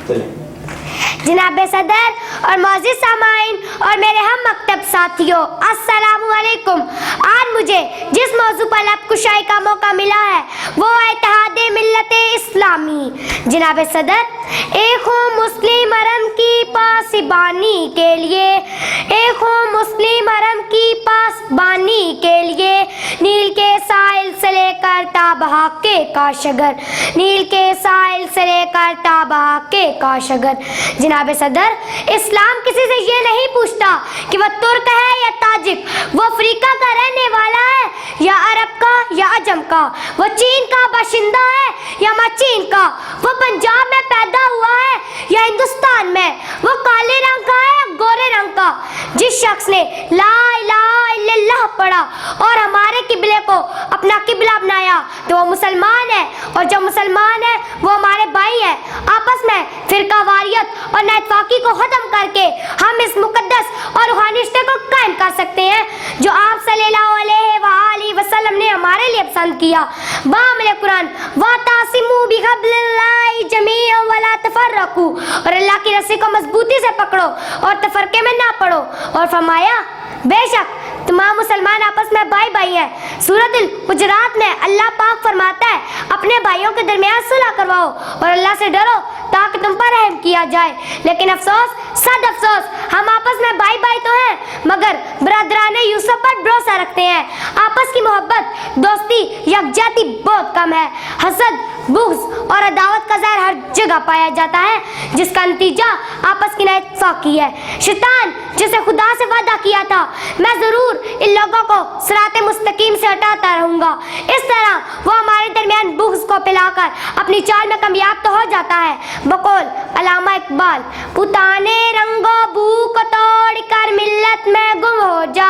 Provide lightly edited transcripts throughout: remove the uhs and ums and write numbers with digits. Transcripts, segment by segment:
जनाब सदर और मौजूद सामाइन और मेरे हम मकतब साथियों, अस्सलामु अलैकुम। आज मुझे जिस मौजू पर लब कुशाई का मौका मिला है वो है इत्तेहाद मिल्लत इस्लामी। जनाब सदर, एक हो मुस्लिम हरम की पासबानी के लिए, एक हो मुस्लिम हरम की पासबानी के लिए, नील के साहिल से लेकर ताबहा के काशगर, नील के साहिल से लेकर ताबहा के काशगर। जनाब सदर, इस्लाम किसी से ये नहीं पूछता कि वह तुर्क है या ताजिक, वो अफ्रीका का रहने वाला है या अरब का या अजम का, वो चीन का बाशिंदा है या माचीन का, वो पंजाब में पैदा हुआ है या हिंदुस्तान में, वो काले रंग का है या गोरे रंग का। जिस शख्स ने ला इलाहा इल्लल्लाह पढ़ा और हमारे किबले को अपना किबला बनाया तो वो मुसलमान है, और जो मुसलमान है वो हमारे भाई है। आपस में फिरका वारियत और नाइतफाकी को खत्म करके हम इस मुकद्दस और रूहानी रिश्ते को कायम कर सकते हैं जो आप सल्लल्लाहु अलैहि वसल्लम ने हमारे लिए पसंद किया। बामले कुरान वातासिमू बिहब्लिल्लाहि जमीअन वला तफर्रकू, और अल्लाह की रस्सी को मजबूती से पकड़ो और तफरके में ना पड़ो। और फरमाया, बेशक तमाम मुसलमान आपस में भाई भाई हैं। सूरत हुजरात में अल्लाह पाक फरमाता है, अपने भाइयों के दरमियान सुलह करवाओ और अल्लाह से डरो ताकि तुम पर रहम किया जाए। लेकिन अफसोस, सद अफसोस, हम आपस में भाई भाई तो हैं मगर बरादराने यूसुफ पर भरोसा रखते हैं। आपस की मोहब्बत, दोस्ती, यकजहती बहुत कम है। हसद, बुग़्ज़ और अदावत का ज़हर हर जगह पाया जाता है जिसका नतीजा आपस की नाइतफाकी है। शैतान जिसे खुदा से वादा किया था, मैं ज़रूर इन लोगों को सिराते मुस्तकीम से हटाता रहूँगा, इस तरह वो हमारे दरमियान बुग़्ज़ को पिलाकर अपनी चाल में कामयाब तो हो जाता है। बकौल अल्लामा इकबाल, पुताने रंगो बू को तोड़ कर मिल्लत में गुम हो जा,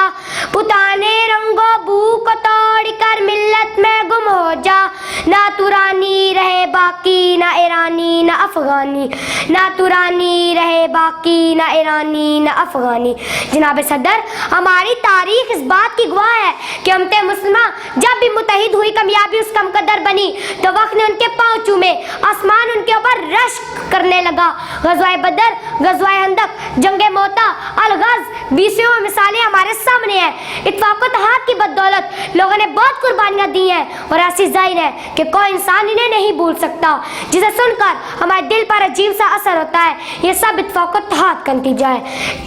पुताने रंगो बू को तोड़ कर मिल्लत में गुम हो जा, ना तुरानी रहे बाकी ना ईरानी ना अफगानी, ना तुरानी रहे बाकी ना ईरानी ना अफगानी। जनाब सदर, हमारी तारीख इस बात की गवाह है कि उम्मत मुस्लिमा जब भी मुत्तहिद हुई, कामयाबी उसका मुकद्दर बनी तो वक्त ने उनके पांव चूमे, आसमान उनके ऊपर रश्क करने लगा। गज़वाए बदर, गज़वाए हंदक, जंगे मोता, अलगज़, 20 मिसालें हमारे सामने हैं। इत्तेफाक और इत्तेहाद की बदौलत लोगों ने बहुत कुर्बानियाँ दी हैं और ऐसी ज़ाहिर है कि कोई इंसान इन्हें नहीं भूल सकता, जिसे सुनकर हमारे दिल पर अजीब सा असर होता है। ये सब इत्तेफाक और इत्तेहाद का नतीजा है।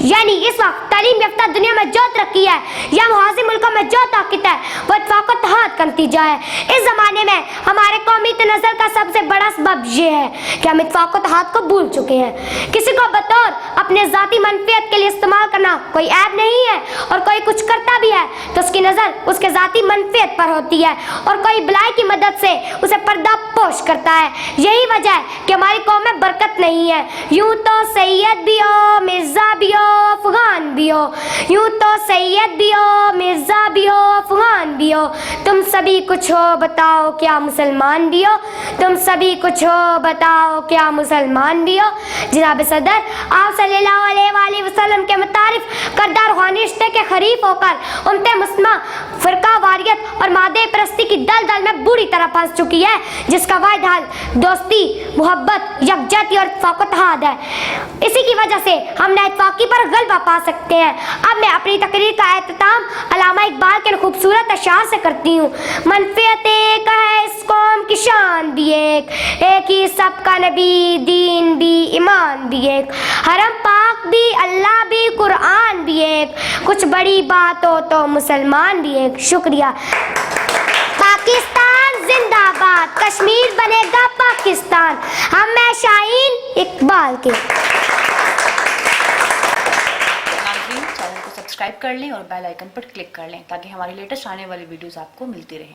यानी इस वक्त तालीम याफ्ता दुनिया में जो तरक्की है या मुहाजिर मुल्कों में जो ताकत है वो इत्तेफाक और इत्तेहाद का नतीजा है। इस ज़माने में हमारे कौमी तनज़्ज़ुल का सबसे बड़ा सबब ये है कि हम इत्तेफाक और इत्तेहाद को भूल चुके हैं। किसी को बतौर अपने ज़ाती मनफियत के लिए इस्तेमाल करना कोई ऐब नहीं है, और कोई कुछ करता भी है तो उसकी नज़र उसके ज़ाती मनफियत पर होती है, और कोई भलाई की मदद से उसे पर्दा पोश करता है। यही वजह है कि हमारी कौम में बरकत नहीं है। यूं तो सैयद भी हो, मिर्ज़ा भी हो, अफगान भी हो, यूं तो सैयद भी हो, मिर्ज़ा भी हो, अफगान भी हो, तुम सभी कुछ हो बताओ क्या मुसलमान भी हो, तुम सभी कुछ हो बताओ क्या मुसलमान भी हो। जनाब सदर, आप सल्लल्लाहु अलैहि वसल्लम के मुतारिफ करदा रूहानी रिश्ते के खरीफ होकर उम्मत मुस्लिमा फिरका वारियत और मादे परस्ती की दलदल में बुरी तरह फंस चुकी है, जिसका वाहिद हल दोस्ती, मोहब्बत, यकजहती और इत्तेफाक और इत्तेहाद है। इसी की वजह से हम नाइतफाकी पर गलबा पा सकते हैं। अब मैं अपनी तकरीर का एहतमाम अल्लामा इकबाल के खूबसूरत अशार से करती हूँ। मनफियत एक है इस कौम की शान भी एक ही सबका नबी, दीन भी, ईमान भी एक, हरम पाक भी, अल्लाह भी, कुरान भी एक, कुछ बड़ी बात हो तो मुसलमान भी एक। शुक्रिया। पाकिस्तान जिंदाबाद, कश्मीर बनेगा पाकिस्तान, हम मैं शाहीन इकबाल के। चैनल को सब्सक्राइब कर लें और बेल आइकन पर क्लिक कर लें ताकि हमारी लेटेस्ट आने वाली वीडियोस आपको मिलती रहे।